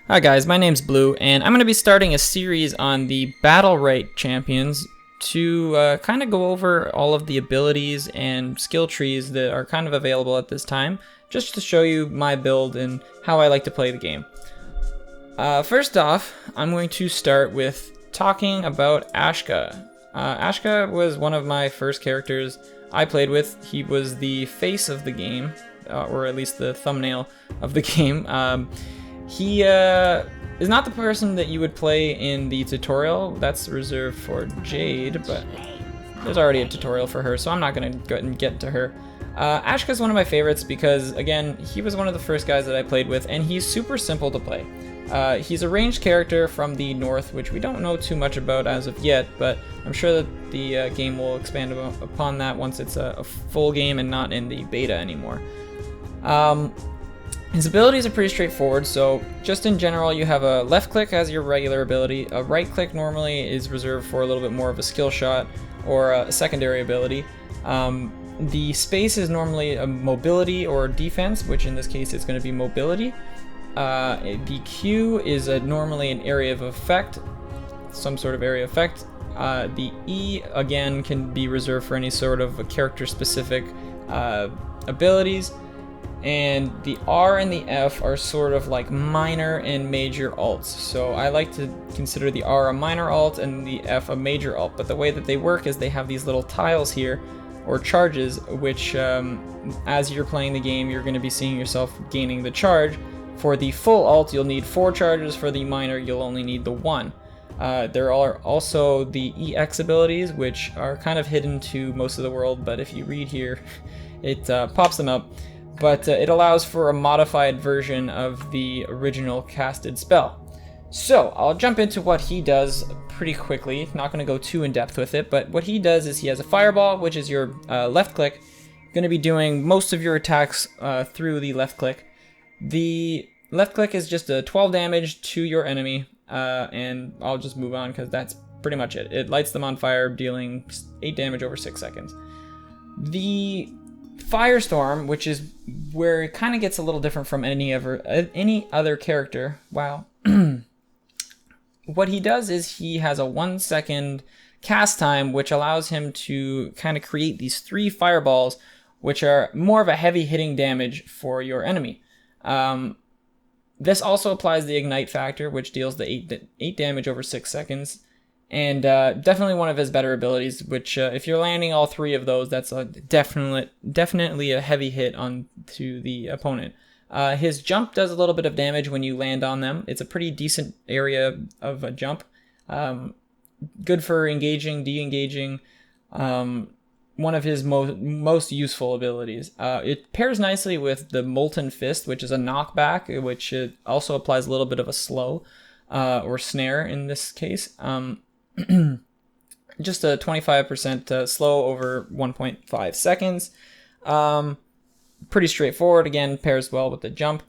Hi guys, my name's Blue, and I'm going to be starting a series on the BattleRite champions to kind of go over all of the abilities and skill trees that are kind of available at this time, just to show you my build and how I like to play the game. First off, I'm going to start with talking about ASHKA. ASHKA was one of my first characters I played with. He was the face of the game, or at least the thumbnail of the game. He is not the person that you would play in the tutorial. That's reserved for Jade, but there's already a tutorial for her, so I'm not going to go and get to her. ASHKA is one of my favorites because, again, he was one of the first guys that I played with, and he's super simple to play. He's a ranged character from the north, which we don't know too much about as of yet, but I'm sure that the game will expand upon that once it's a full game and not in the beta anymore. His abilities are pretty straightforward, so just in general you have a left click as your regular ability, a right click normally is reserved for a little bit more of a skill shot or a secondary ability. The space is normally a mobility or defense, which in this case is going to be mobility. The Q is normally an area of effect, some sort of area effect. The E again can be reserved for any sort of character specific abilities. And the R and the F are sort of like minor and major alts. So I like to consider the R a minor alt and the F a major alt. But the way that they work is they have these little tiles here, or charges, which as you're playing the game, you're going to be seeing yourself gaining the charge. For the full alt, you'll need 4 charges. For the minor, you'll only need the 1. There are also the EX abilities, which are kind of hidden to most of the world, but if you read here, it pops them up. But it allows for a modified version of the original casted spell. So I'll jump into what he does pretty quickly. Not going to go too in depth with it, but what he does is he has a fireball, which is your left click. Going to be doing most of your attacks through the left click. The left click is just a 12 damage to your enemy, and I'll just move on because that's pretty much it. It lights them on fire, dealing 8 damage over 6 seconds. The Firestorm, which is where it kind of gets a little different from any other character. Wow. What he does is he has a 1 second cast time, which allows him to kind of create these 3 fireballs, which are more of a heavy hitting damage for your enemy. This also applies the ignite factor, which deals the 8 damage over 6 seconds. And definitely one of his better abilities, which if you're landing all 3 of those, that's definitely a heavy hit on to the opponent. His jump does a little bit of damage when you land on them. It's a pretty decent area of a jump. Good for engaging, de-engaging. One of his most useful abilities. It pairs nicely with the Molten Fist, which is a knockback, which also applies a little bit of a slow or snare in this case. Just a 25% slow over 1.5 seconds. Pretty straightforward. Again, pairs well with the jump.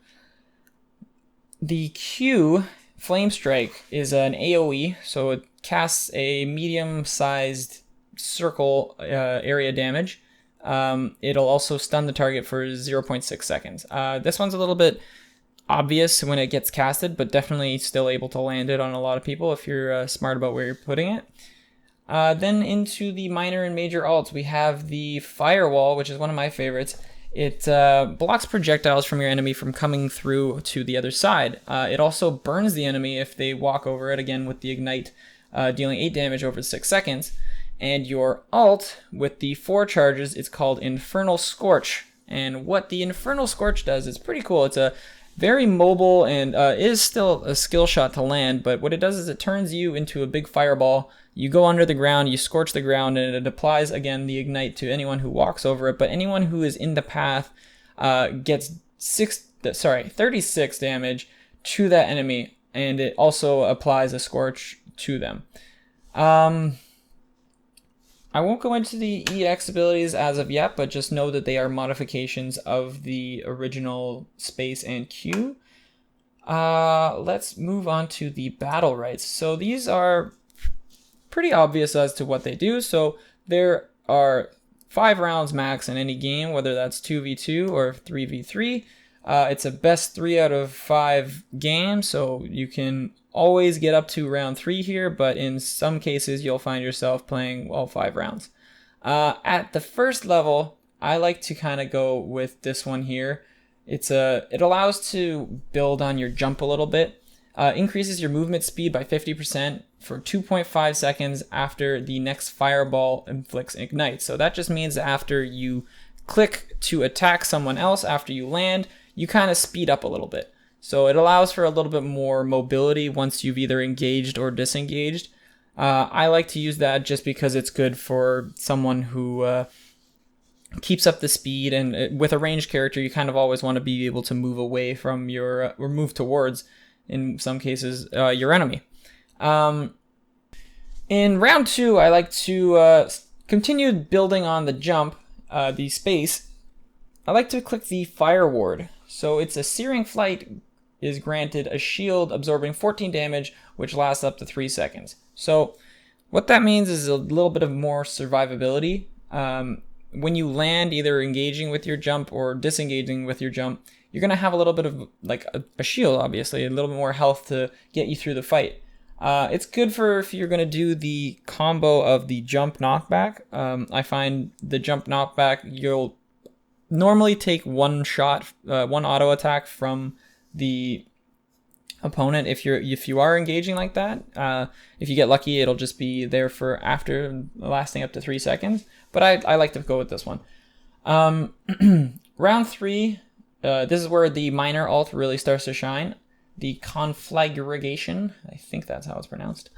The Q, Flame Strike, is an AoE, so it casts a medium-sized circle area damage. It'll also stun the target for 0.6 seconds. This one's a little bit obvious when it gets casted, but definitely still able to land it on a lot of people if you're smart about where you're putting it. Then into the minor and major alts, we have the Firewall, which is one of my favorites. It blocks projectiles from your enemy from coming through to the other side. It also burns the enemy if they walk over it, again with the ignite, dealing 8 damage over 6 seconds. And your alt, with the 4 charges, it's called Infernal Scorch. And what the Infernal Scorch does is pretty cool. It's a very mobile and is still a skill shot to land, but what it does is it turns you into a big fireball. You go under the ground, you scorch the ground, and it applies, again, the ignite to anyone who walks over it, but anyone who is in the path gets 36 damage to that enemy, and it also applies a scorch to them. I won't go into the EX abilities as of yet, but just know that they are modifications of the original space and Q. Let's move on to the BattleRites. So these are pretty obvious as to what they do. So there are 5 rounds max in any game, whether that's 2v2 or 3v3. It's a best 3 out of 5 game, so you can always get up to round 3 here, but in some cases you'll find yourself playing all 5 rounds. At the first level, I like to kind of go with this one here. It allows to build on your jump a little bit. Increases your movement speed by 50% for 2.5 seconds after the next fireball inflicts ignite. So that just means that after you click to attack someone else after you land, you kind of speed up a little bit. So it allows for a little bit more mobility once you've either engaged or disengaged. I like to use that just because it's good for someone who keeps up the speed, and with a ranged character you kind of always want to be able to move away from your, or move towards, in some cases, your enemy. In round 2, I like to continue building on the jump, the space. I like to click the Fire Ward. So it's a Searing Flight is granted a shield absorbing 14 damage, which lasts up to 3 seconds. So what that means is a little bit of more survivability. When you land, either engaging with your jump or disengaging with your jump, you're going to have a little bit of like a shield, obviously, a little bit more health to get you through the fight. It's good for if you're going to do the combo of the jump knockback. I find the jump knockback, you'll normally take one shot, one auto attack from the opponent if you are engaging like that. If you get lucky, it'll just be there for after, lasting up to 3 seconds. But I like to go with this one. Round 3, this is where the minor ult really starts to shine. The Conflagration, I think that's how it's pronounced.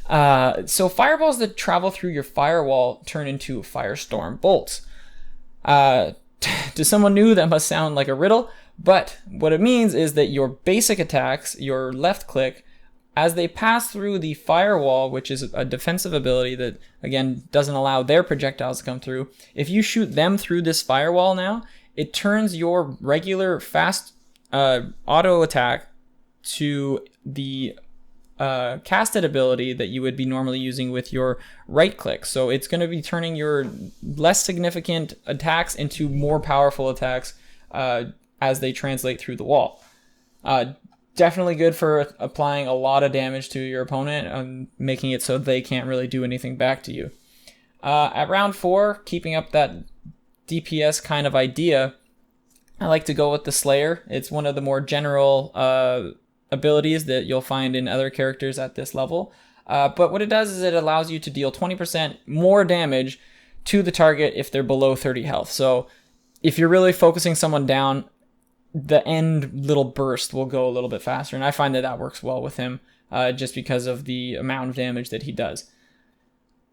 So fireballs that travel through your firewall turn into firestorm bolts. To someone new, that must sound like a riddle, but what it means is that your basic attacks, your left click, as they pass through the firewall, which is a defensive ability that, again, doesn't allow their projectiles to come through, if you shoot them through this firewall now, it turns your regular fast auto attack to the casted ability that you would be normally using with your right click. So it's going to be turning your less significant attacks into more powerful attacks as they translate through the wall. Definitely good for applying a lot of damage to your opponent and making it so they can't really do anything back to you. At round 4, keeping up that DPS kind of idea, I like to go with the Slayer. It's one of the more general abilities that you'll find in other characters at this level. But what it does is it allows you to deal 20% more damage to the target if they're below 30 health. So if you're really focusing someone down, the end little burst will go a little bit faster. And I find that that works well with him just because of the amount of damage that he does.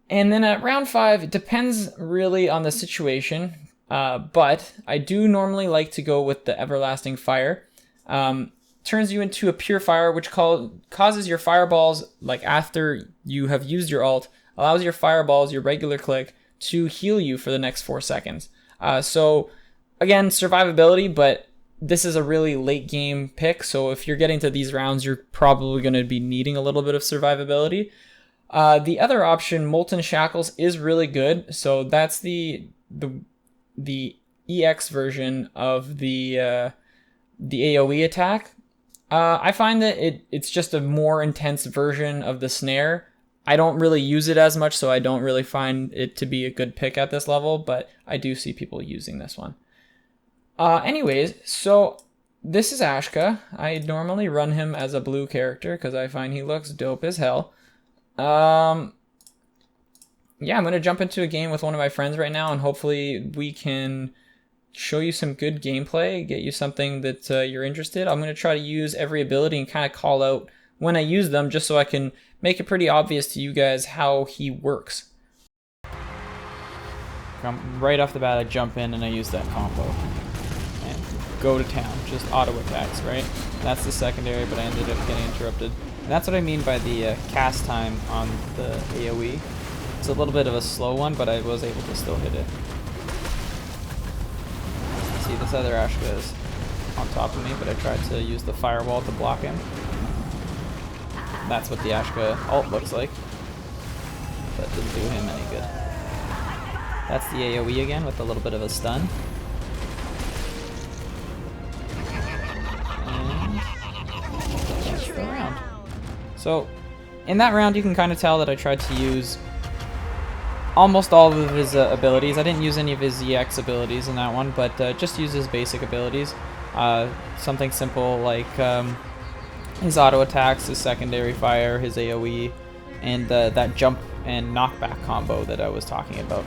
And then at round 5, it depends really on the situation. But I do normally like to go with the Everlasting Fire. Turns you into a pure fire, which causes your fireballs, like after you have used your ult, allows your fireballs, your regular click, to heal you for the next 4 seconds. So again, survivability, but this is a really late game pick. So if you're getting to these rounds, you're probably going to be needing a little bit of survivability. The other option, Molten Shackles, is really good. So that's the EX version of the AoE attack. I find that it's just a more intense version of the snare. I don't really use it as much, so I don't really find it to be a good pick at this level, but I do see people using this one. Anyways, so this is ASHKA. I normally run him as a blue character because I find he looks dope as hell. Yeah, I'm going to jump into a game with one of my friends right now, and hopefully we can show you some good gameplay, get you something that you're interested. I'm going to try to use every ability and kind of call out when I use them, just so I can make it pretty obvious to you guys how he works. Right off the bat, I jump in and I use that combo and go to town, just auto attacks, right? That's the secondary, but I ended up getting interrupted. And that's what I mean by the cast time on the AoE. It's a little bit of a slow one, but I was able to still hit it. See, this other ASHKA is on top of me, but I tried to use the firewall to block him. That's what the ASHKA ult looks like. That didn't do him any good. That's the AoE again with a little bit of a stun. So in that round, you can kind of tell that I tried to use almost all of his abilities. I didn't use any of his EX abilities in that one, but just use his basic abilities. Something simple like his auto attacks, his secondary fire, his AoE, and that jump and knockback combo that I was talking about.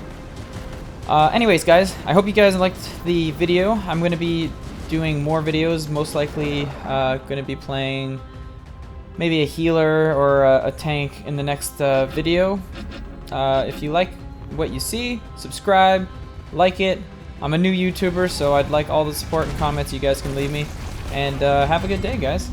Anyways, guys, I hope you guys liked the video. I'm going to be doing more videos, most likely going to be playing maybe a healer or a tank in the next video. If you like what you see, subscribe, like it. I'm a new YouTuber, so I'd like all the support and comments you guys can leave me. And have a good day, guys.